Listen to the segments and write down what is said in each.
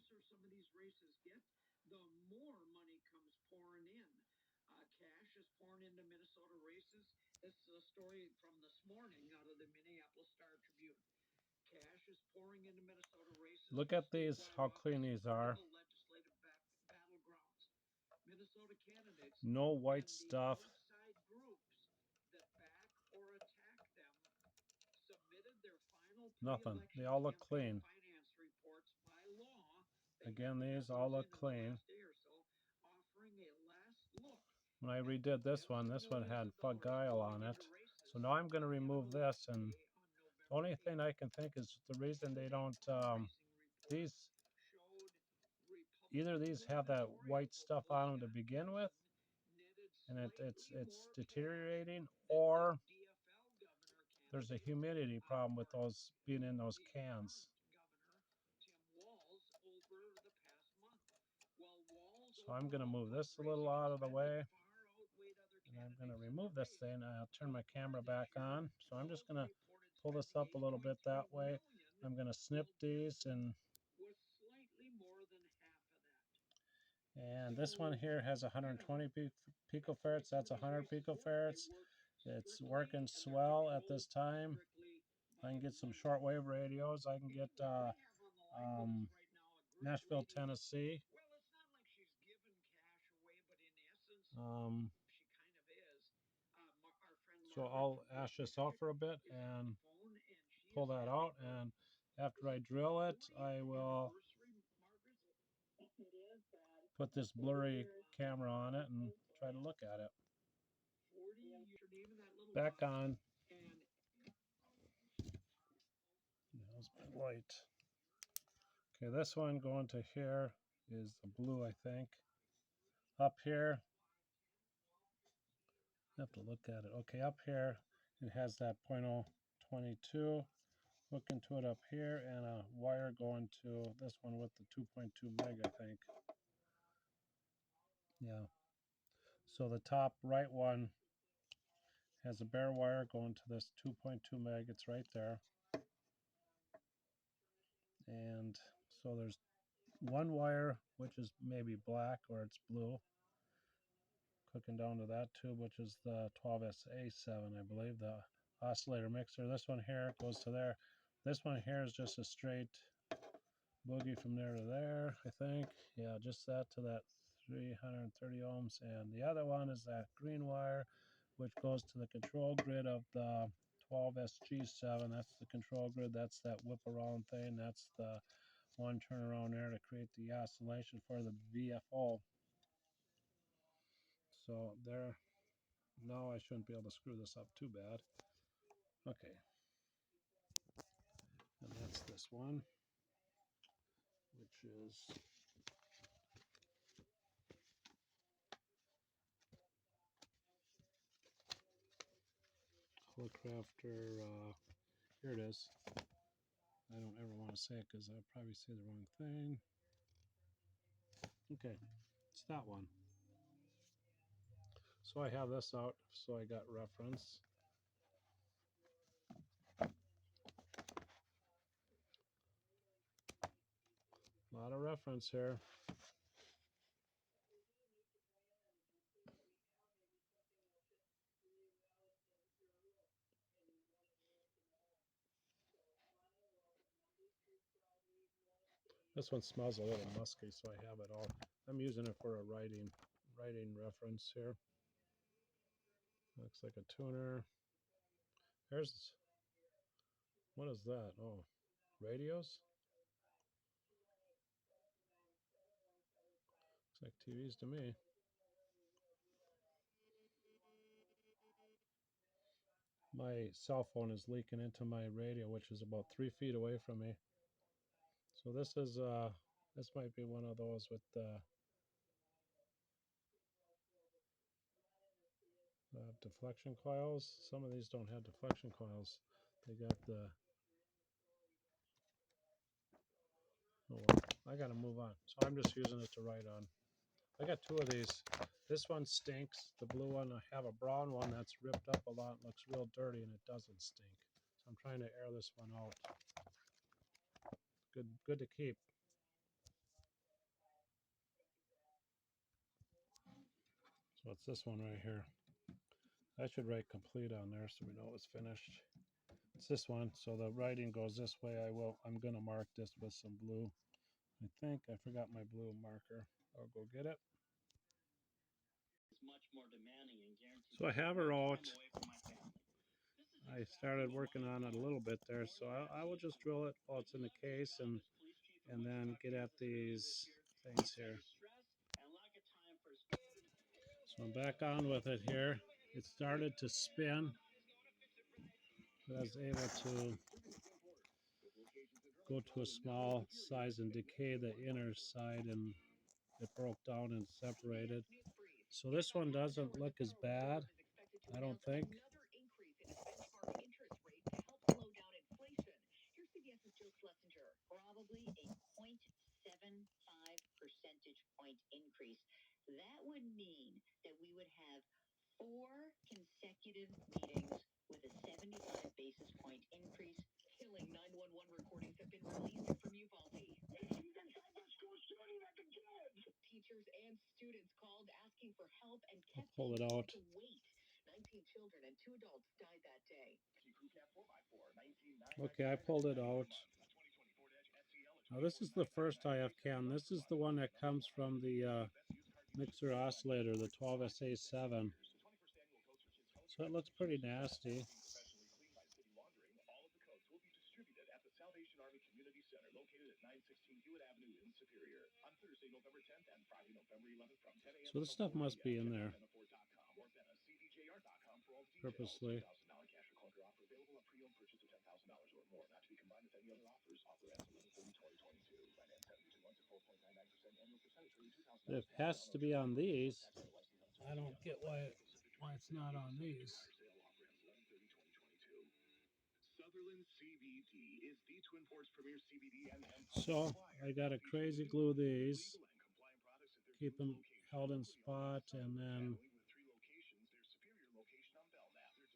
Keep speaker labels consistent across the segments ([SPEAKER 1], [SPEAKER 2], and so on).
[SPEAKER 1] closer some of these races get, the more money comes pouring in. Cash is pouring into Minnesota races. This is a story from this morning out of the Minneapolis Star Tribune. Cash is pouring into Minnesota races.
[SPEAKER 2] Look at these, how clean these are.
[SPEAKER 1] Legislative battlegrounds. Minnesota candidates
[SPEAKER 2] no white
[SPEAKER 1] and
[SPEAKER 2] stuff.
[SPEAKER 1] the outside groups that back or attack them submitted their final
[SPEAKER 2] Nothing. They all look clean.
[SPEAKER 1] finance reports by law.
[SPEAKER 2] Again, these all look clean.
[SPEAKER 1] Offering a last look.
[SPEAKER 2] When I redid this one had Fug Guile on it. So now I'm going to remove this, and the only thing I can think is the reason they don't, these, either these have that white stuff on them to begin with, and it's deteriorating, or there's a humidity problem with those being in those cans. So I'm going to move this a little out of the way, and I'm going to remove this thing, and I'll turn my camera back on. So I'm just going to pull this up a little bit that way. I'm going to snip these, and this one here has 120 picofarads. That's 100 picofarads. It's working swell at this time. I can get some shortwave radios. I can get Nashville, Tennessee. So I'll ash this out for a bit and pull that out, and after I drill it, I will put this blurry camera on it and try to look at it. Back on. That was my light. Okay, this one going to here is the blue, I think. Up here, you have to look at it. Okay, up here, it has that .022. Hook into it up here, and a wire going to this one with the 2.2 meg, I think. Yeah. So the top right one has a bare wire going to this 2.2 meg. It's right there. And so there's one wire, which is maybe black or it's blue, cooking down to that tube, which is the 12SA7, I believe, the oscillator mixer. This one here goes to there. This one here is just a straight boogie from there to there, I think. Yeah, just that to that 330 ohms. And the other one is that green wire, which goes to the control grid of the 12SG7. That's the control grid. That's that whip around thing. That's the one turn around there to create the oscillation for the VFO. So there. Now I shouldn't be able to screw this up too bad. Okay. And that's this one, which is Hallicrafter. Here it is. I don't ever want to say it because I'll probably say the wrong thing. Okay, it's that one. So I have this out, so I got reference. A lot of reference here. This one smells a little musky, so I have it all. I'm using it for a writing reference here. Looks like a tuner. There's, what is that? Oh, radios? Looks like TVs to me. My cell phone is leaking into my radio, which is about 3 feet away from me. So this is this might be one of those with deflection coils. Some of these don't have deflection coils. They got the. Oh well, I gotta move on. So I'm just using it to write on. I got two of these. This one stinks. The blue one. I have a brown one that's ripped up a lot, looks real dirty, and it doesn't stink. So I'm trying to air this one out. Good to keep. So it's this one right here. I should write complete on there so we know it was finished. It's this one, so the writing goes this way. I'm gonna mark this with some blue. I think I forgot my blue marker. I'll go get it. So I have her out. I started working on it a little bit there, so I will just drill it while it's in the case and then get at these things here. So I'm back on with it here. It started to spin. I was able to go to a small size and decay the inner side, and it broke down and separated. So this one doesn't look as bad, I don't think.
[SPEAKER 1] That would mean that we would have 4 consecutive meetings with a 75 basis point increase. Killing 911 recordings have been released from Uvalde. Teachers and students called asking for help and kept
[SPEAKER 2] Pull it out.
[SPEAKER 1] to wait. 19 children and 2 adults died that day.
[SPEAKER 2] Okay, I pulled it out. Now this is the first IF cam. This is the one that comes from the mixer oscillator, the 12SA7. So it looks pretty nasty. So this stuff must be in there purposely. It has to be on these. I don't get why it's not on these. So I got to crazy glue these, keep them held in spot, and then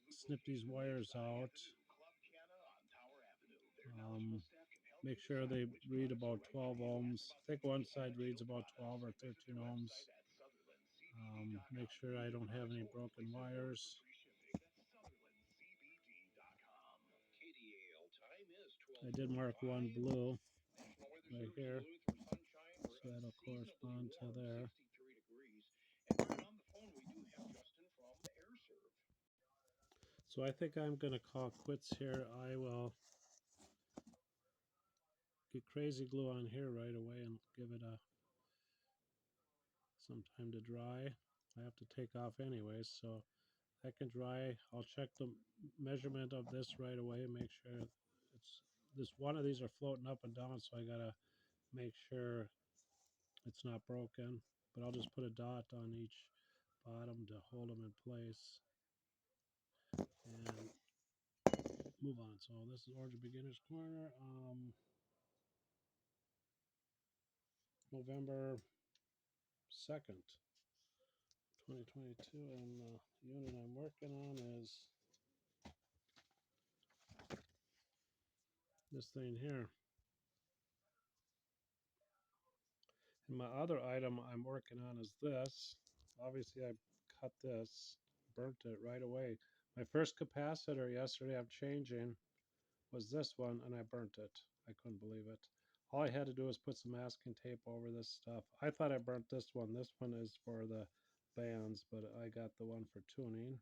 [SPEAKER 2] snip these wires out. Make sure they read about 12 ohms. I think one side reads about 12 or 13 ohms. Make sure I don't have any broken wires. I did mark one blue right here, so that'll correspond to there. So I think I'm going to call quits here. I will get crazy glue on here right away and give it some time to dry. I have to take off anyways, so that can dry. I'll check the measurement of this right away and make sure one of these are floating up and down, so I gotta make sure it's not broken. But I'll just put a dot on each bottom to hold them in place and move on. So this is Origin Beginner's Corner. November 2nd, 2022, and the unit I'm working on is this thing here. And my other item I'm working on is this. Obviously, I cut this, burnt it right away. My first capacitor yesterday I'm changing was this one, and I burnt it. I couldn't believe it. All I had to do was put some masking tape over this stuff. I thought I burnt this one. This one is for the bands, but I got the one for tuning.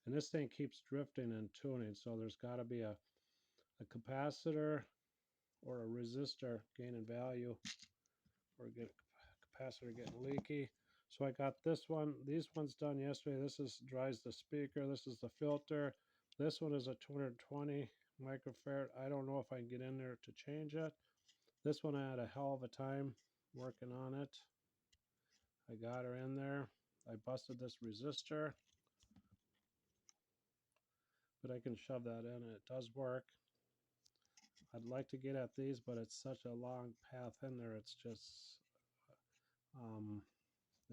[SPEAKER 2] And this thing keeps drifting and tuning, so there's got to be a capacitor or a resistor gaining value, or get a capacitor getting leaky. So I got this one. These ones done yesterday. This is dries the speaker. This is the filter. This one is a 220 microfarad. I don't know if I can get in there to change it. This one I had a hell of a time working on it. I got her in there. I busted this resistor, but I can shove that in and it does work. I'd like to get at these, but it's such a long path in there. It's just,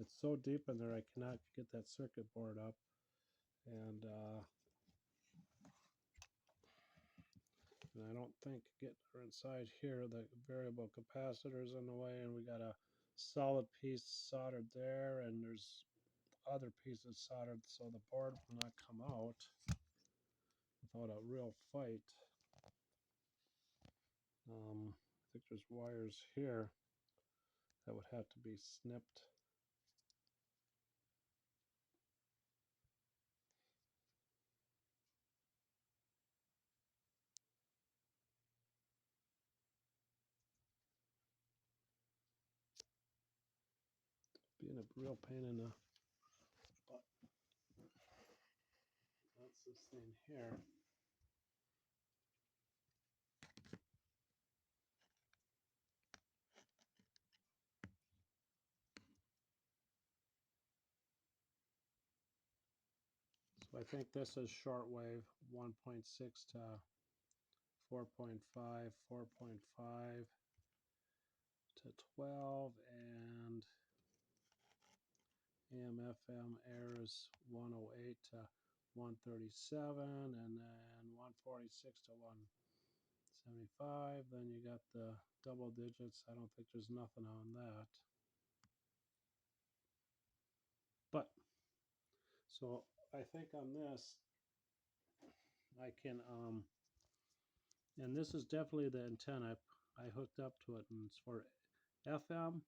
[SPEAKER 2] it's so deep in there, I cannot get that circuit board up. And I don't think get her inside here. The variable capacitor's in the way, and we got a solid piece soldered there, and there's other pieces soldered so the board will not come out without a real fight. I think there's wires here that would have to be snipped. Being a real pain in the butt. That's this thing here. So I think this is shortwave 1.6 to 4.5, 4.5 to 12, and AM FM airs 108 to 137, and then 146 to 175. Then you got the double digits. I don't think there's nothing on that. But so I think on this I can and this is definitely the antenna I hooked up to it, and it's for FM,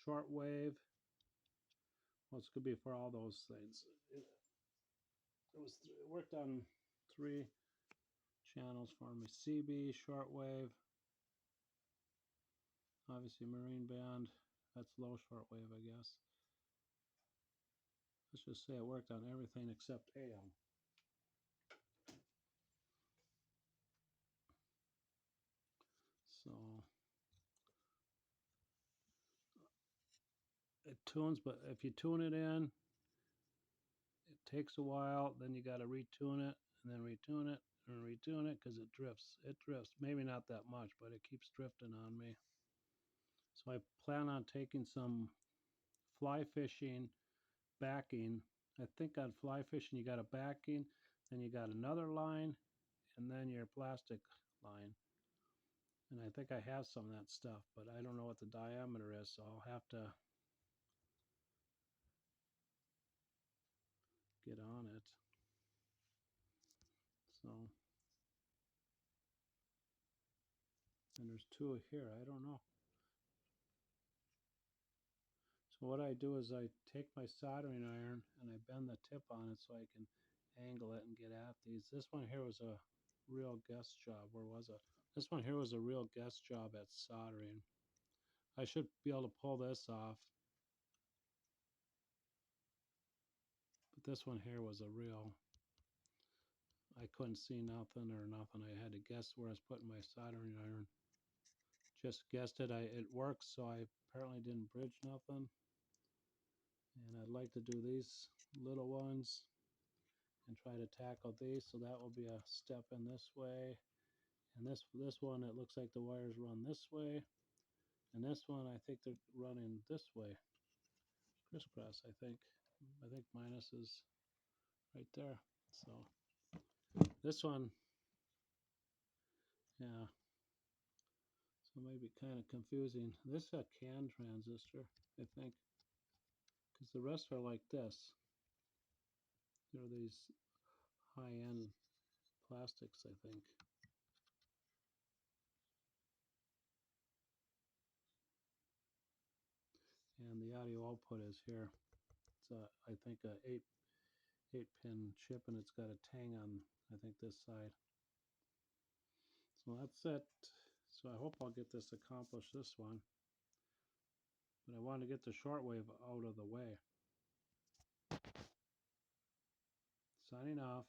[SPEAKER 2] shortwave. Well, it's going to be for all those things. It worked on 3 channels for me: CB, shortwave, obviously marine band. That's low shortwave, I guess. Let's just say it worked on everything except AM. So it tunes, but if you tune it in, it takes a while. Then you got to retune it, and then retune it, and retune it, because it drifts. It drifts. Maybe not that much, but it keeps drifting on me. So I plan on taking some fly fishing backing. I think on fly fishing you got a backing, then you got another line, and then your plastic line. And I think I have some of that stuff, but I don't know what the diameter is, so I'll have to get on it. So, and there's 2 here. I don't know. So what I do is I take my soldering iron and I bend the tip on it so I can angle it and get at these. This one here was a real guess job. Where was it? This one here was a real guess job at soldering. I should be able to pull this off. But this one here was a real, I couldn't see nothing or nothing. I had to guess where I was putting my soldering iron. Just guessed it. It works, so I apparently didn't bridge nothing. And I'd like to do these little ones and try to tackle these. So that will be a step in this way. And this one, it looks like the wires run this way. And this one, I think they're running this way. Crisscross, I think. I think minus is right there. So this one, yeah. So maybe kind of confusing. This is a CAN transistor, I think. Because the rest are like this. They're these high-end plastics, I think. And the audio output is here. It's I think a 8-pin chip, and it's got a tang on, I think, this side. So that's it. So I hope I'll get this accomplished, this one. But I want to get the shortwave out of the way. Signing off.